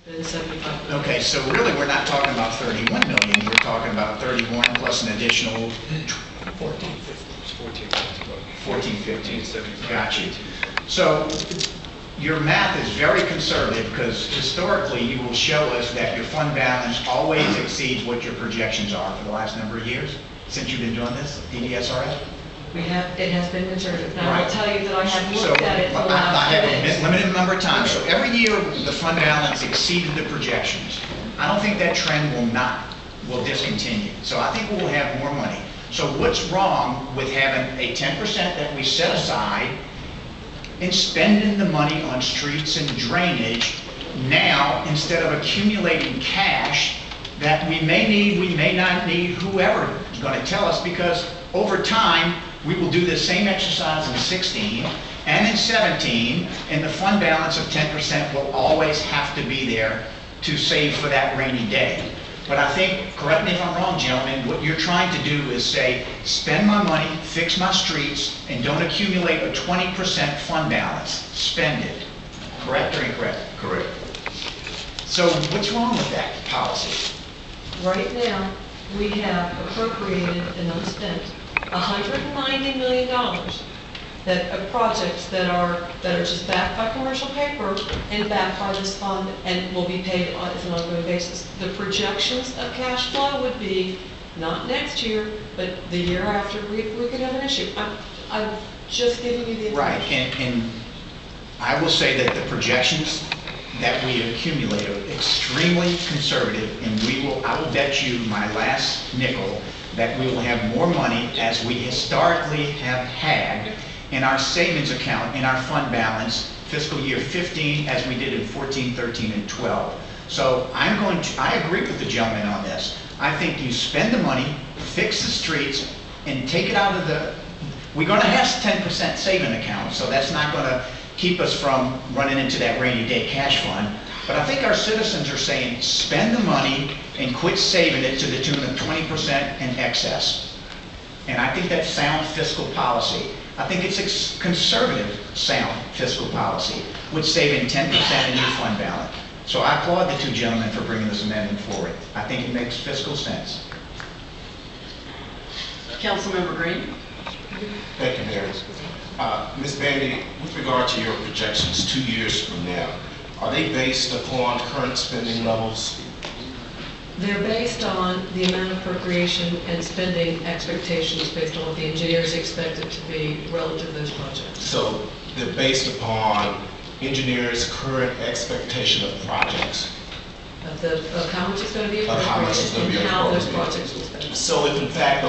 Been 75. Okay, so really, we're not talking about 31 million, we're talking about 31 plus an additional 14, 14, 15. 75. Got you. So your math is very conservative because historically you will show us that your fund balance always exceeds what your projections are for the last number of years since you've been doing this, DDSRF? It has been conservative. Now, I'll Right. tell you that I have So looked at it for the I last have few a days. limited number of times, so every year the fund balance exceeded the projections. I don't think that trend will discontinue. So I think we'll have more money. So what's wrong with having a 10% that we set aside and spending the money on streets and drainage now instead of accumulating cash that we may need, we may not need, whoever is going to tell us, because over time, we will do the same exercise in 16 and in 17, and the fund balance of 10% will always have to be there to save for that rainy day. But I think, correct me if I'm wrong, gentlemen, what you're trying to do is say, spend my money, fix my streets, and don't accumulate a 20% fund balance. Spend it. Correct or incorrect? Correct. So what's wrong with that policy? Right now, we have appropriated and unspent $190 million that of projects that are just backed by commercial paper and backed by this fund and will be paid on as an ongoing basis. The projections of cash flow would be not next year, but the year after we could have an issue. I'm just giving you the information. Right, and I will say that the projections that we accumulate are extremely conservative, and I will bet you my last nickel that we will have more money, as we historically have had, in our savings account, in our fund balance, fiscal year 15, as we did in 14, 13, and 12. So I agree with the gentleman on this. I think you spend the money, fix the streets, and take it out of we're going to have 10% saving account, so that's not going to keep us from running into that rainy day cash fund. But I think our citizens are saying, spend the money and quit saving it to the tune of 20% in excess. And I think that's sound fiscal policy. I think it's conservative, sound fiscal policy, with saving 10% in your fund balance. So I applaud the two gentlemen for bringing this amendment forward. I think it makes fiscal sense. Councilmember Green. Thank you, Mayor. Ms. Bandy, with regard to your projections 2 years from now, are they based upon current spending levels? They're based on the amount of appropriation and spending expectations based on what the engineers expect it to be relative to those projects. So they're based upon engineers' current expectation of projects. Of how much it's going to be Of how much it's appropriated going to be and how those appropriated. projects will spend. So if in fact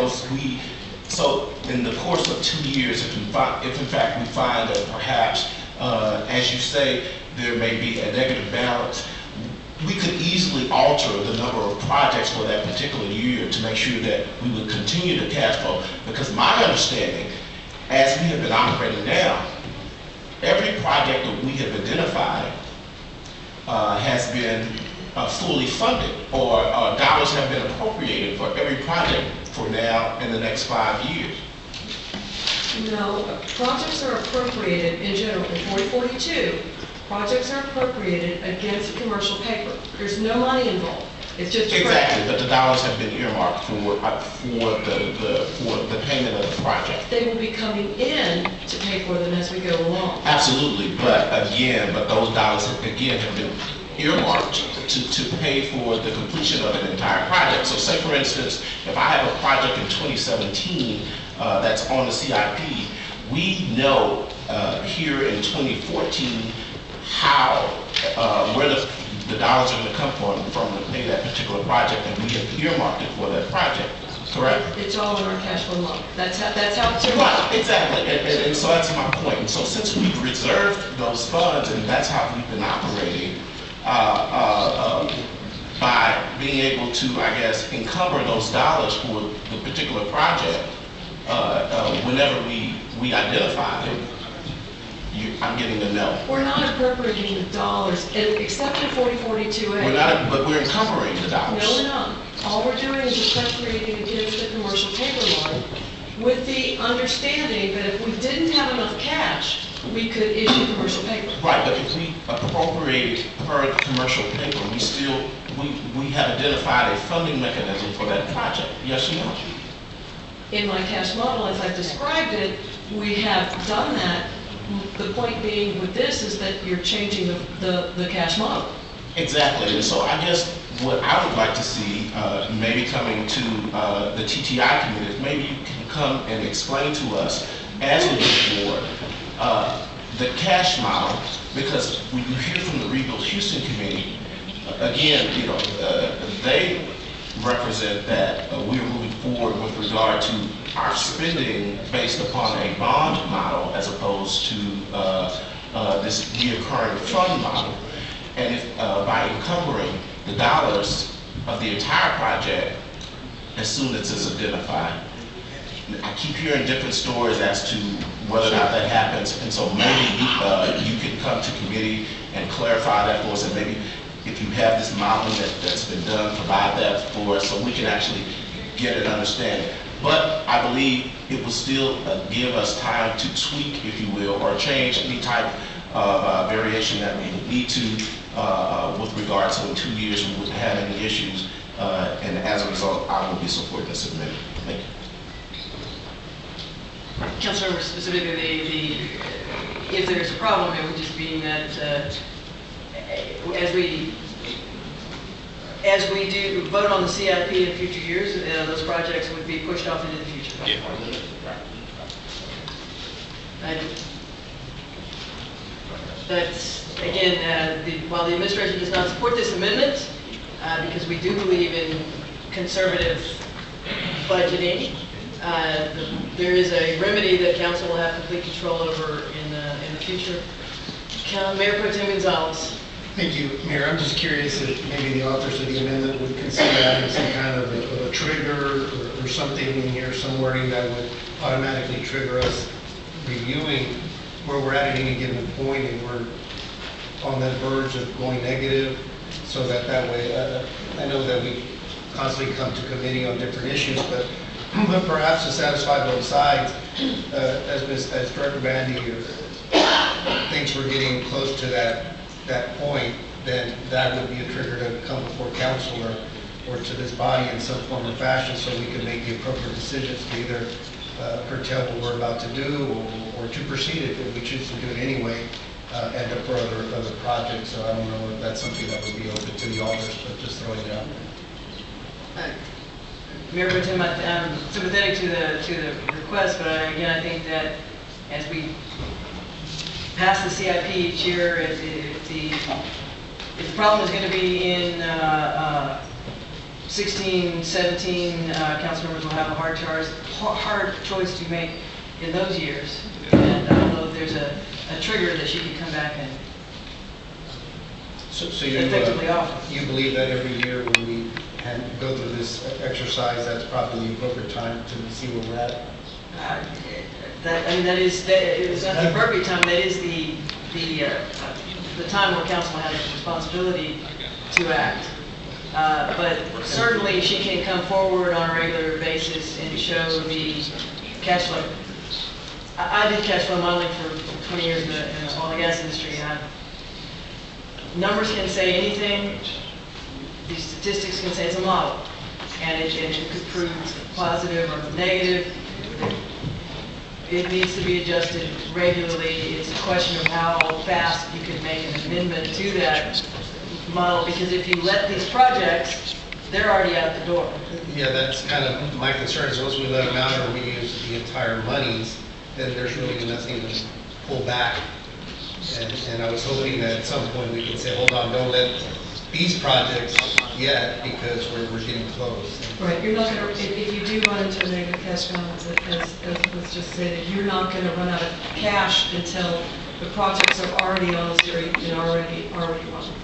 so in the course of 2 years, if in fact we find that perhaps, as you say, there may be a negative balance, we could easily alter the number of projects for that particular year to make sure that we would continue to cash flow. Because my understanding, as we have been operating now, every project that we have identified has been fully funded, or dollars have been appropriated for every project for now and the next 5 years. No, projects are appropriated in general. In 4042, projects are appropriated against commercial paper. There's no money involved. It's just Exactly, but the dollars have been earmarked for the payment of the project. They will be coming in to pay for them as we go along. Absolutely, but those dollars again have been earmarked to pay for the completion of an entire project. So say for instance, if I have a project in 2017 that's on the CIP, we know here in 2014 where the dollars are going to come from to pay that particular project, and we have earmarked it for that project. Correct? It's all in our cash flow model. That's how it's Right, exactly, and so that's my point. And so since we've reserved those funds, and that's how we've been operating, by being able to, I guess, encumber those dollars for the particular project, whenever we identify them, I'm getting a no. We're not appropriating the dollars, except in 4042A. But we're encumbering the dollars. No, we're not. All we're doing is appropriating against the commercial paper line with the understanding that if we didn't have enough cash We could issue commercial paper. Right, but if we appropriate per commercial paper, we have identified a funding mechanism for that project, yes or no? In my cash model, as I've described it, we have done that. The point being with this is that you're changing the cash model. Exactly, and so I guess what I would like to see, maybe coming to the TTI committee, is maybe you can come and explain to us, as we move forward, the cash model, because when you hear from the Rebuild Houston committee, again, they represent that we're moving forward with regard to our spending based upon a bond model as opposed to this reoccurring fund model. And if by encumbering the dollars of the entire project as soon as it's identified. I keep hearing different stories as to whether or not that happens, and so maybe you can come to committee and clarify that for us, and maybe if you have this modeling that's been done, provide that for us so we can actually get an understanding. But I believe it will still give us time to tweak, if you will, or change any type of variation that we would need to with regards to in 2 years we wouldn't have any issues, and as a result, I will be supporting this amendment. Thank you. Councilmember, specifically, if there's a problem, it would just be that as we do vote on the CIP in future years, those projects would be pushed off into the future. That's, again, while the administration does not support this amendment, because we do believe in conservative budgeting, there is a remedy that council will have complete control over in the future. Mayor Pro Tem Gonzalez. Thank you, Mayor. I'm just curious if maybe the authors of the amendment would consider adding some kind of a trigger or something in here, some wording that would automatically trigger us reviewing where we're at any given point and we're on that verge of going negative, so that way, I know that we constantly come to committee on different issues, but perhaps to satisfy both sides, as Director Bandy thinks we're getting close to that point, then that would be a trigger to come before council or to this body in some form or fashion, so we can make the appropriate decisions to either curtail what we're about to do or to proceed if we choose to do it anyway, and for other projects. So I don't know if that's something that would be open to the authors, but just throwing it out there. Mayor Pro Tem, I'm sympathetic to the request, but again, I think that as we pass the CIP each year, if the problem is going to be in 16, 17, council members will have a hard choice to make in those years. And I don't know if there's a trigger that she can come back and So effectively offer. you believe that every year when we go through this exercise, that's probably the appropriate time to see where we're at? That is not the appropriate time. That is the time where council has a responsibility to act. But certainly she can come forward on a regular basis and show the cash flow. I did cash flow modeling for 20 years in the oil and gas industry. Numbers can say anything. These statistics can say it's a model, and it could prove positive or negative. It needs to be adjusted regularly. It's a question of how fast you can make an amendment to that model, because if you let these projects, they're already out the door. Yeah, that's kind of my concern, is once we let them out or we use the entire monies, then there's really nothing to pull back. And I was hoping that at some point we could say, hold on, don't let these projects yet, because we're getting close. Right, you're not going to, if you do run into a negative cash balance, as was just stated, you're not going to run out of cash until the projects are already on the street and already run.